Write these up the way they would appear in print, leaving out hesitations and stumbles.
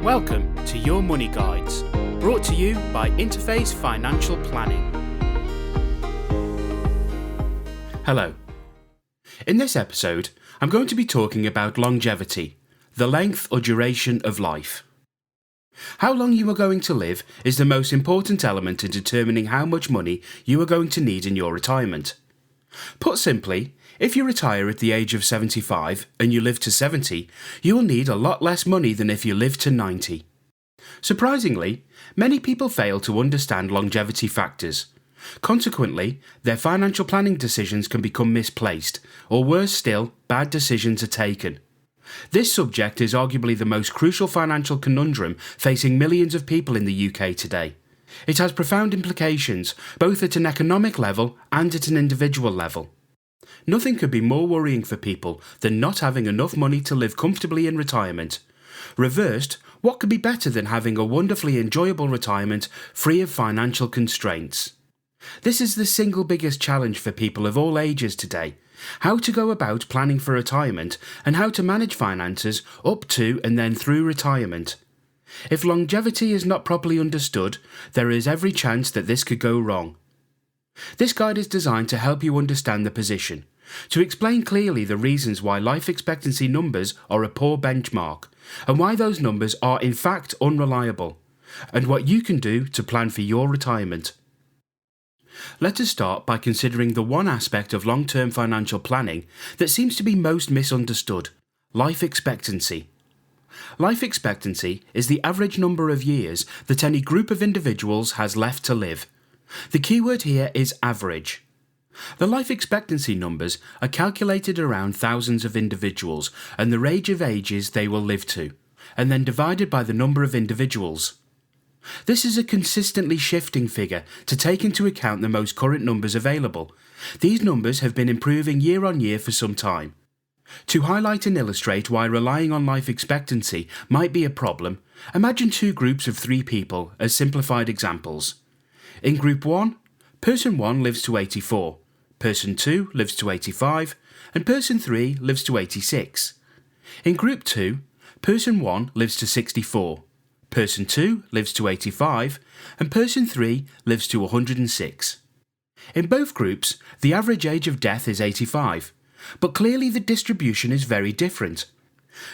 Welcome to Your Money Guides, brought to you by Interface Financial Planning. Hello. In this episode, I'm going to be talking about longevity, the length or duration of life. How long you are going to live is the most important element in determining how much money you are going to need in your retirement. Put simply, if you retire at the age of 75 and you live to 70, you will need a lot less money than if you live to 90. Surprisingly, many people fail to understand longevity factors. Consequently, their financial planning decisions can become misplaced, or worse still, bad decisions are taken. This subject is arguably the most crucial financial conundrum facing millions of people in the UK today. It has profound implications, both at an economic level and at an individual level. Nothing could be more worrying for people than not having enough money to live comfortably in retirement. Reversed, what could be better than having a wonderfully enjoyable retirement free of financial constraints? This is the single biggest challenge for people of all ages today: how to go about planning for retirement and how to manage finances up to and then through retirement. If longevity is not properly understood, there is every chance that this could go wrong. This guide is designed to help you understand the position, to explain clearly the reasons why life expectancy numbers are a poor benchmark, and why those numbers are in fact unreliable, and what you can do to plan for your retirement. Let us start by considering the one aspect of long-term financial planning that seems to be most misunderstood: life expectancy. Life expectancy is the average number of years that any group of individuals has left to live. The keyword here is average. The life expectancy numbers are calculated around thousands of individuals and the range of ages they will live to, and then divided by the number of individuals. This is a consistently shifting figure to take into account the most current numbers available. These numbers have been improving year on year for some time. To highlight and illustrate why relying on life expectancy might be a problem, imagine two groups of 3 people as simplified examples. In Group 1, Person 1 lives to 84, Person 2 lives to 85, and Person 3 lives to 86. In Group 2, Person 1 lives to 64, Person 2 lives to 85, and Person 3 lives to 106. In both groups, the average age of death is 85, but clearly the distribution is very different.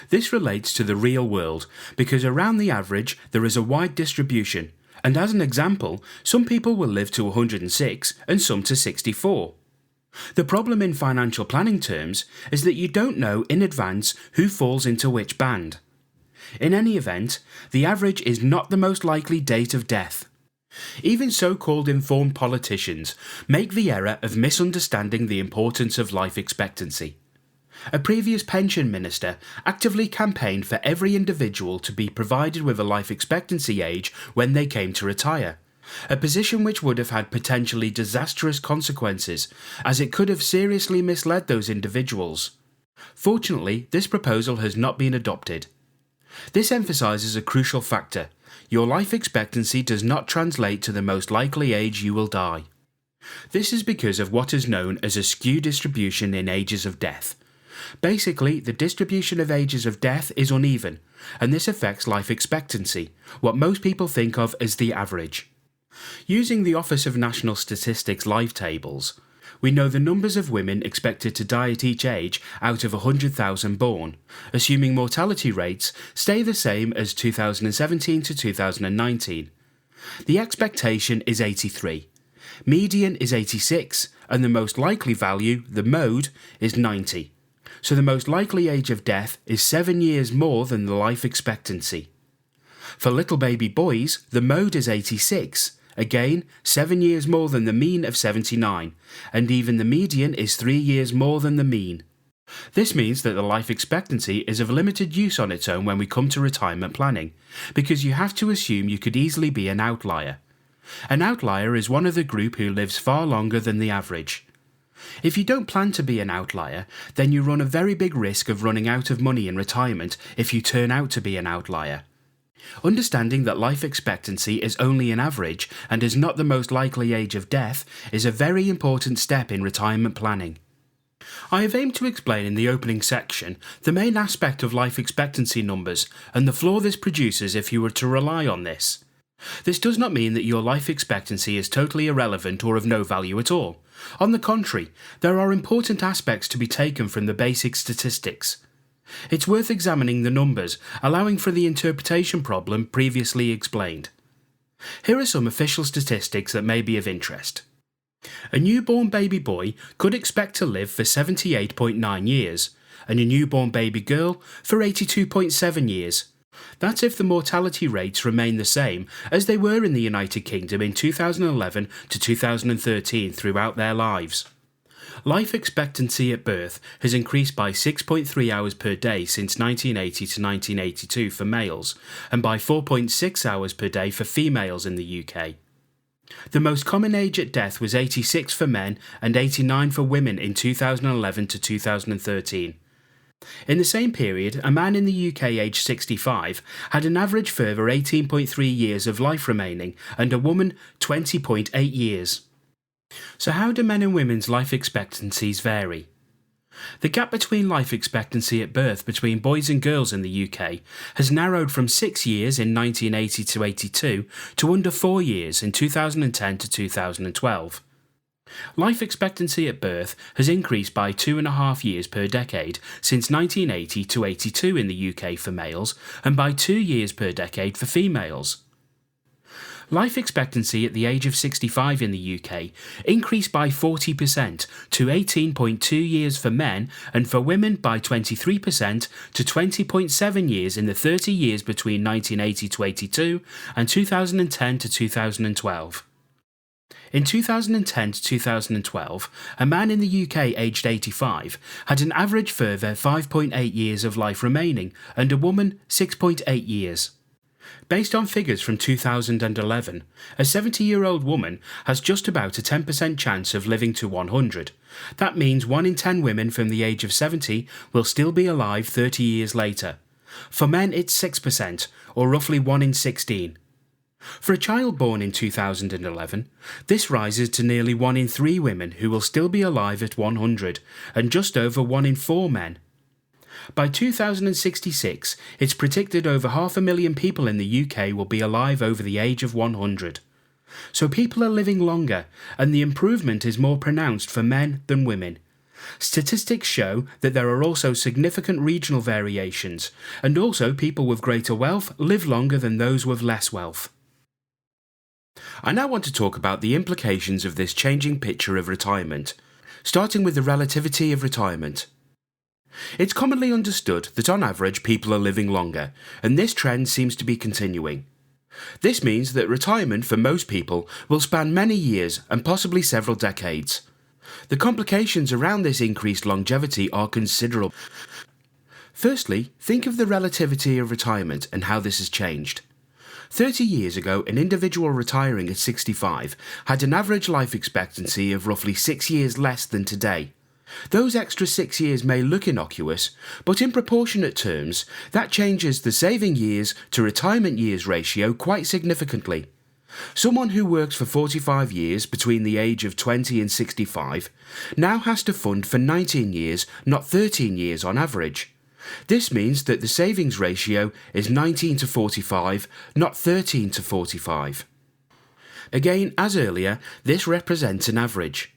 This relates to the real world, because around the average there is a wide distribution, and as an example, some people will live to 106 and some to 64. The problem in financial planning terms is that you don't know in advance who falls into which band. In any event, the average is not the most likely date of death. Even so-called informed politicians make the error of misunderstanding the importance of life expectancy. A previous pension minister actively campaigned for every individual to be provided with a life expectancy age when they came to retire, a position which would have had potentially disastrous consequences, as it could have seriously misled those individuals. Fortunately, this proposal has not been adopted. This emphasises a crucial factor: your life expectancy does not translate to the most likely age you will die. This is because of what is known as a skew distribution in ages of death. Basically, the distribution of ages of death is uneven, and this affects life expectancy, what most people think of as the average. Using the Office of National Statistics live tables, we know the numbers of women expected to die at each age out of 100,000 born, assuming mortality rates stay the same as 2017 to 2019. The expectation is 83, median is 86, and the most likely value, the mode, is 90. So the most likely age of death is 7 years more than the life expectancy. For little baby boys, the mode is 86, again 7 years more than the mean of 79, and even the median is 3 years more than the mean. This means that the life expectancy is of limited use on its own when we come to retirement planning, because you have to assume you could easily be an outlier. An outlier is one of the group who lives far longer than the average. If you don't plan to be an outlier, then you run a very big risk of running out of money in retirement if you turn out to be an outlier. Understanding that life expectancy is only an average and is not the most likely age of death is a very important step in retirement planning. I have aimed to explain in the opening section the main aspect of life expectancy numbers and the flaw this produces if you were to rely on this. This does not mean that your life expectancy is totally irrelevant or of no value at all. On the contrary, there are important aspects to be taken from the basic statistics. It's worth examining the numbers, allowing for the interpretation problem previously explained. Here are some official statistics that may be of interest. A newborn baby boy could expect to live for 78.9 years, and a newborn baby girl for 82.7 years. That's if the mortality rates remain the same as they were in the United Kingdom in 2011 to 2013 throughout their lives. Life expectancy at birth has increased by 6.3 hours per day since 1980 to 1982 for males, and by 4.6 hours per day for females in the UK. The most common age at death was 86 for men and 89 for women in 2011 to 2013. In the same period, a man in the UK aged 65 had an average further 18.3 years of life remaining and a woman 20.8 years. So how do men and women's life expectancies vary? The gap between life expectancy at birth between boys and girls in the UK has narrowed from 6 years in 1980 to 82 to under 4 years in 2010 to 2012. Life expectancy at birth has increased by 2.5 years per decade since 1980 to 82 in the UK for males and by 2 years per decade for females. Life expectancy at the age of 65 in the UK increased by 40% to 18.2 years for men and for women by 23% to 20.7 years in the 30 years between 1980 to 82 and 2010 to 2012. In 2010 to 2012, a man in the UK aged 85 had an average further 5.8 years of life remaining and a woman 6.8 years. Based on figures from 2011, a 70-year-old woman has just about a 10% chance of living to 100. That means 1 in 10 women from the age of 70 will still be alive 30 years later. For men it's 6%, or roughly 1 in 16. For a child born in 2011, this rises to nearly 1 in 3 women who will still be alive at 100, and just over 1 in 4 men. By 2066, it's predicted over 500,000 people in the UK will be alive over the age of 100. So people are living longer, and the improvement is more pronounced for men than women. Statistics show that there are also significant regional variations, and also people with greater wealth live longer than those with less wealth. I now want to talk about the implications of this changing picture of retirement, starting with the relativity of retirement. It's commonly understood that on average people are living longer, and this trend seems to be continuing. This means that retirement for most people will span many years and possibly several decades. The complications around this increased longevity are considerable. Firstly, think of the relativity of retirement and how this has changed. 30 years ago, an individual retiring at 65 had an average life expectancy of roughly 6 years less than today. Those extra 6 years may look innocuous, but in proportionate terms, that changes the saving years to retirement years ratio quite significantly. Someone who works for 45 years between the age of 20 and 65 now has to fund for 19 years, not 13 years on average. This means that the savings ratio is 19 to 45, not 13 to 45. Again, as earlier, this represents an average.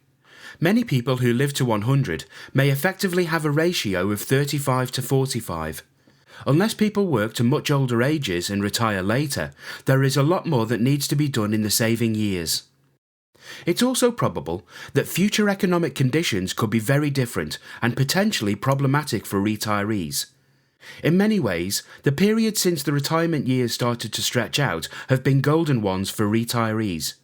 Many people who live to 100 may effectively have a ratio of 35 to 45. Unless people work to much older ages and retire later, there is a lot more that needs to be done in the saving years. It's also probable that future economic conditions could be very different and potentially problematic for retirees. In many ways, the period since the retirement years started to stretch out have been golden ones for retirees.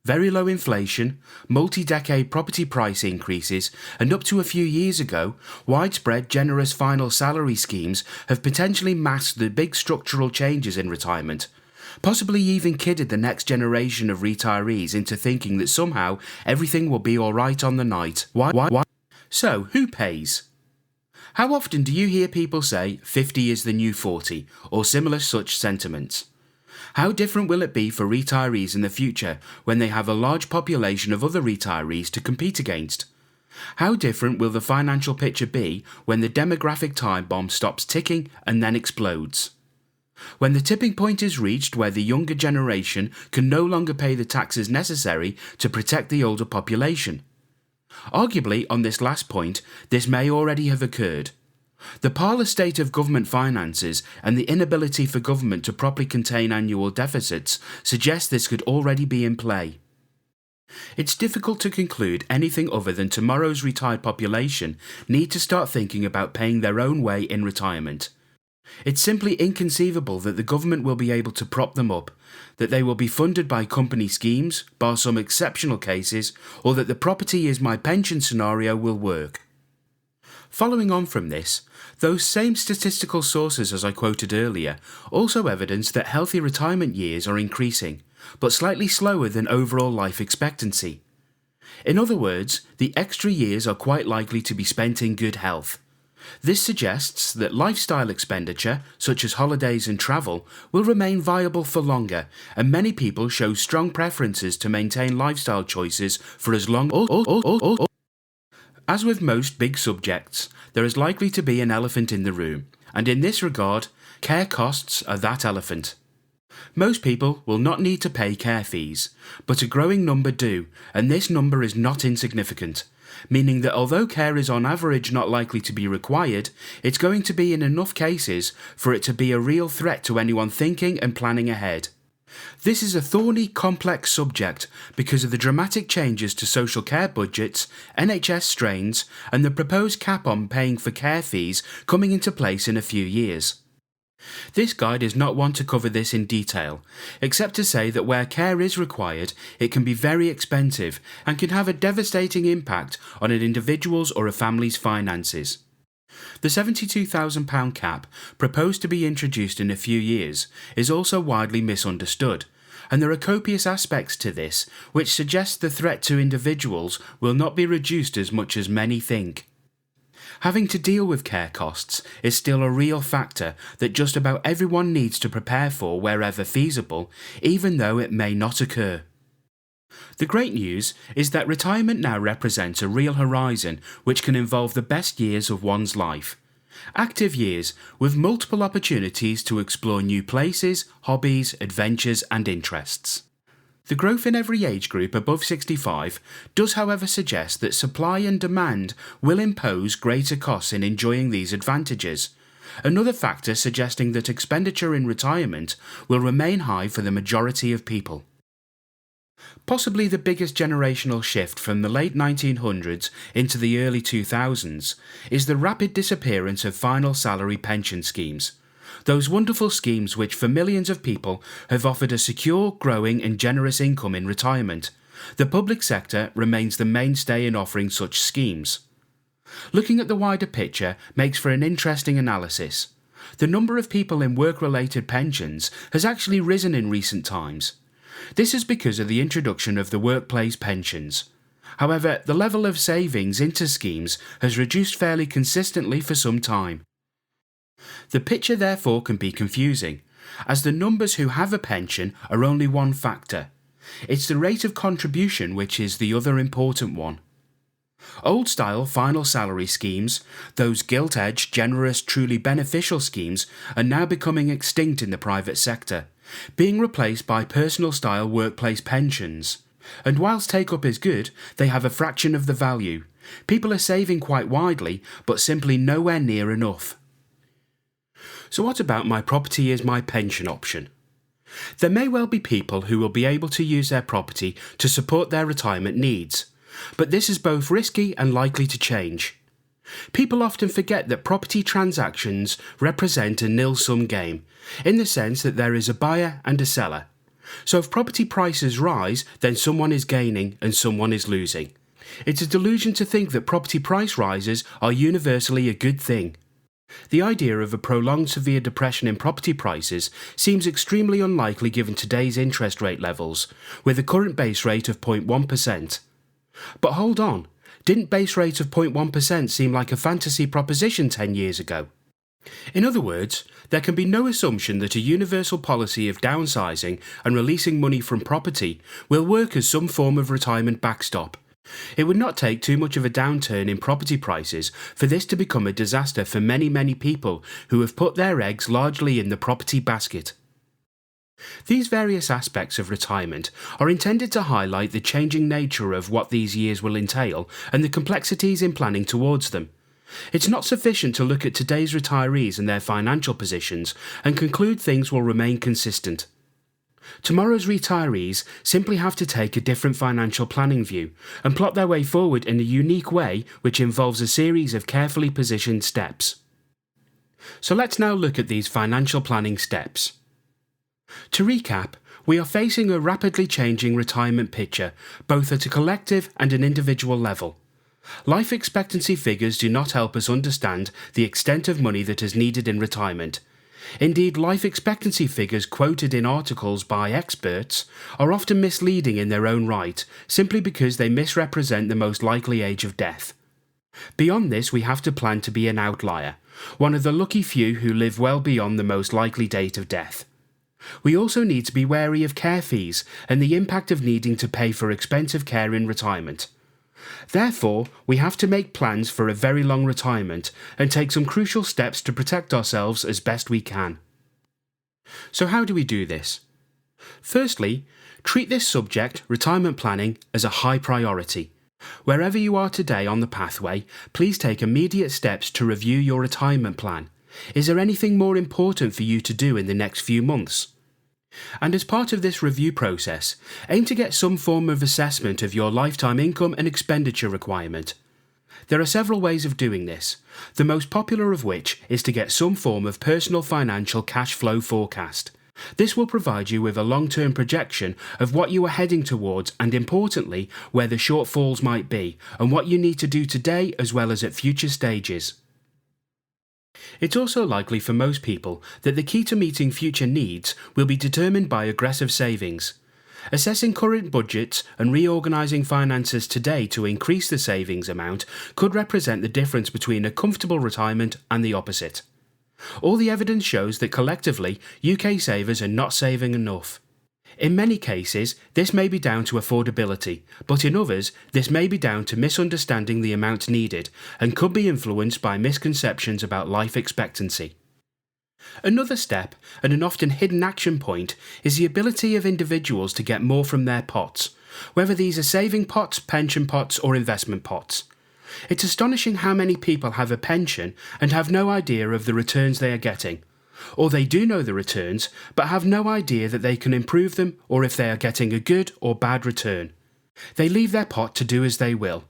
Very low inflation, multi-decade property price increases, and up to a few years ago, widespread generous final salary schemes have potentially masked the big structural changes in retirement, possibly even kidded the next generation of retirees into thinking that somehow everything will be alright on the night. Why? So, who pays? How often do you hear people say 50 is the new 40, or similar such sentiments? How different will it be for retirees in the future when they have a large population of other retirees to compete against? How different will the financial picture be when the demographic time bomb stops ticking and then explodes? When the tipping point is reached where the younger generation can no longer pay the taxes necessary to protect the older population? Arguably, on this last point, this may already have occurred. The parlous state of government finances and the inability for government to properly contain annual deficits suggest this could already be in play. It's difficult to conclude anything other than tomorrow's retired population need to start thinking about paying their own way in retirement. It's simply inconceivable that the government will be able to prop them up, that they will be funded by company schemes, bar some exceptional cases, or that the property is my pension scenario will work. Following on from this, those same statistical sources as I quoted earlier also evidence that healthy retirement years are increasing, but slightly slower than overall life expectancy. In other words, the extra years are quite likely to be spent in good health. This suggests that lifestyle expenditure, such as holidays and travel, will remain viable for longer, and many people show strong preferences to maintain lifestyle choices for as long. As with most big subjects, there is likely to be an elephant in the room, and in this regard, care costs are that elephant. Most people will not need to pay care fees, but a growing number do, and this number is not insignificant, meaning that although care is on average not likely to be required, it's going to be in enough cases for it to be a real threat to anyone thinking and planning ahead. This is a thorny, complex subject because of the dramatic changes to social care budgets, NHS strains, and the proposed cap on paying for care fees coming into place in a few years. This guide is not one to cover this in detail, except to say that where care is required, it can be very expensive and can have a devastating impact on an individual's or a family's finances. The £72,000 cap, proposed to be introduced in a few years, is also widely misunderstood, and there are copious aspects to this which suggest the threat to individuals will not be reduced as much as many think. Having to deal with care costs is still a real factor that just about everyone needs to prepare for wherever feasible, even though it may not occur. The great news is that retirement now represents a real horizon which can involve the best years of one's life. Active years with multiple opportunities to explore new places, hobbies, adventures and interests. The growth in every age group above 65 does however suggest that supply and demand will impose greater costs in enjoying these advantages, another factor suggesting that expenditure in retirement will remain high for the majority of people. Possibly the biggest generational shift from the late 1900s into the early 2000s is the rapid disappearance of final salary pension schemes. Those wonderful schemes which for millions of people have offered a secure, growing and generous income in retirement. The public sector remains the mainstay in offering such schemes. Looking at the wider picture makes for an interesting analysis. The number of people in work-related pensions has actually risen in recent times. This is because of the introduction of the workplace pensions. However, the level of savings into schemes has reduced fairly consistently for some time. The picture therefore can be confusing, as the numbers who have a pension are only one factor. It's the rate of contribution which is the other important one. Old-style final salary schemes, those gilt-edged, generous, truly beneficial schemes, are now becoming extinct in the private sector, being replaced by personal-style workplace pensions. And whilst take-up is good, they have a fraction of the value. People are saving quite widely, but simply nowhere near enough. So what about my property is my pension option? There may well be people who will be able to use their property to support their retirement needs, but this is both risky and likely to change. People often forget that property transactions represent a nil-sum game, in the sense that there is a buyer and a seller. So if property prices rise, then someone is gaining and someone is losing. It's a delusion to think that property price rises are universally a good thing. The idea of a prolonged severe depression in property prices seems extremely unlikely given today's interest rate levels, with a current base rate of 0.1%. But hold on, didn't base rate of 0.1% seem like a fantasy proposition 10 years ago? In other words, there can be no assumption that a universal policy of downsizing and releasing money from property will work as some form of retirement backstop. It would not take too much of a downturn in property prices for this to become a disaster for many people who have put their eggs largely in the property basket. These various aspects of retirement are intended to highlight the changing nature of what these years will entail and the complexities in planning towards them. It's not sufficient to look at today's retirees and their financial positions and conclude things will remain consistent. Tomorrow's retirees simply have to take a different financial planning view and plot their way forward in a unique way which involves a series of carefully positioned steps. So let's now look at these financial planning steps. To recap, we are facing a rapidly changing retirement picture, both at a collective and an individual level. Life expectancy figures do not help us understand the extent of money that is needed in retirement. Indeed, life expectancy figures quoted in articles by experts are often misleading in their own right, simply because they misrepresent the most likely age of death. Beyond this, we have to plan to be an outlier, one of the lucky few who live well beyond the most likely date of death. We also need to be wary of care fees and the impact of needing to pay for expensive care in retirement. Therefore, we have to make plans for a very long retirement and take some crucial steps to protect ourselves as best we can. So how do we do this? Firstly, treat this subject, retirement planning, as a high priority. Wherever you are today on the pathway, please take immediate steps to review your retirement plan. Is there anything more important for you to do in the next few months? And as part of this review process, aim to get some form of assessment of your lifetime income and expenditure requirement. There are several ways of doing this, the most popular of which is to get some form of personal financial cash flow forecast. This will provide you with a long-term projection of what you are heading towards and, importantly, where the shortfalls might be and what you need to do today as well as at future stages. It's also likely for most people that the key to meeting future needs will be determined by aggressive savings. Assessing current budgets and reorganising finances today to increase the savings amount could represent the difference between a comfortable retirement and the opposite. All the evidence shows that collectively, UK savers are not saving enough. In many cases, this may be down to affordability, but in others, this may be down to misunderstanding the amount needed and could be influenced by misconceptions about life expectancy. Another step, and an often hidden action point, is the ability of individuals to get more from their pots, whether these are saving pots, pension pots, or investment pots. It's astonishing how many people have a pension and have no idea of the returns they are getting. Or they do know the returns, but have no idea that they can improve them or if they are getting a good or bad return. They leave their pot to do as they will.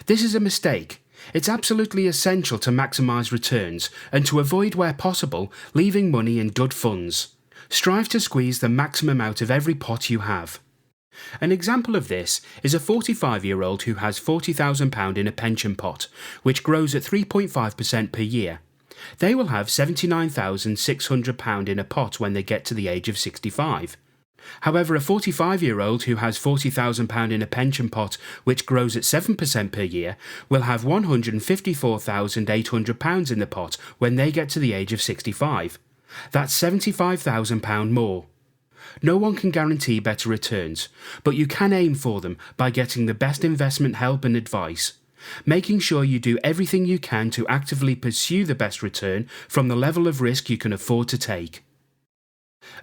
This is a mistake. It's absolutely essential to maximise returns and to avoid, where possible, leaving money in dud funds. Strive to squeeze the maximum out of every pot you have. An example of this is a 45-year-old who has £40,000 in a pension pot, which grows at 3.5% per year. They will have £79,600 in a pot when they get to the age of 65. However, a 45-year-old who has £40,000 in a pension pot, which grows at 7% per year, will have £154,800 in the pot when they get to the age of 65. That's £75,000 more. No one can guarantee better returns, but you can aim for them by getting the best investment help and advice. Making sure you do everything you can to actively pursue the best return from the level of risk you can afford to take.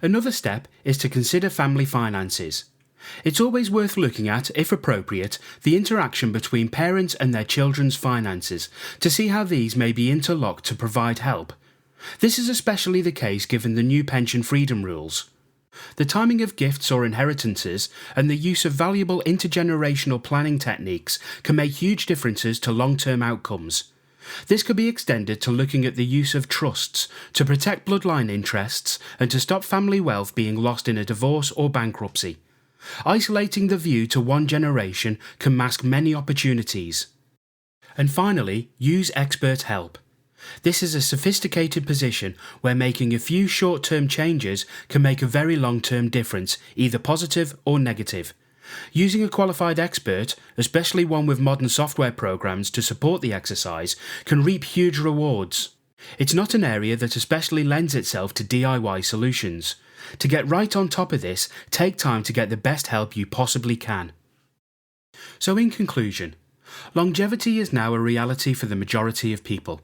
Another step is to consider family finances. It's always worth looking at, if appropriate, the interaction between parents and their children's finances to see how these may be interlocked to provide help. This is especially the case given the new pension freedom rules. The timing of gifts or inheritances and the use of valuable intergenerational planning techniques can make huge differences to long-term outcomes. This could be extended to looking at the use of trusts to protect bloodline interests and to stop family wealth being lost in a divorce or bankruptcy. Isolating the view to one generation can mask many opportunities. And finally, use expert help. This is a sophisticated position where making a few short-term changes can make a very long-term difference, either positive or negative. Using a qualified expert, especially one with modern software programs to support the exercise, can reap huge rewards. It's not an area that especially lends itself to DIY solutions. To get right on top of this, take time to get the best help you possibly can. So in conclusion, longevity is now a reality for the majority of people.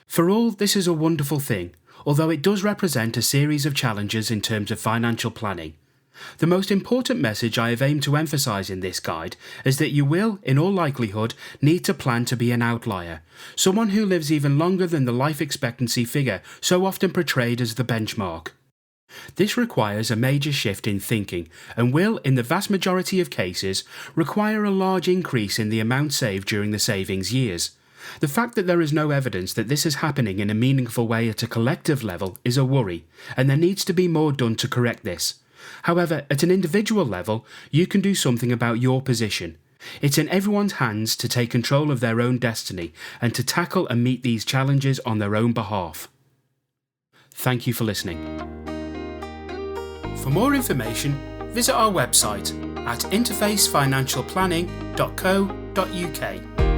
For all, this is a wonderful thing, although it does represent a series of challenges in terms of financial planning. The most important message I have aimed to emphasise in this guide is that you will, in all likelihood, need to plan to be an outlier, someone who lives even longer than the life expectancy figure so often portrayed as the benchmark. This requires a major shift in thinking and will, in the vast majority of cases, require a large increase in the amount saved during the savings years. The fact that there is no evidence that this is happening in a meaningful way at a collective level is a worry, and there needs to be more done to correct this. However, at an individual level, you can do something about your position. It's in everyone's hands to take control of their own destiny and to tackle and meet these challenges on their own behalf. Thank you for listening. For more information, visit our website at interfacefinancialplanning.co.uk.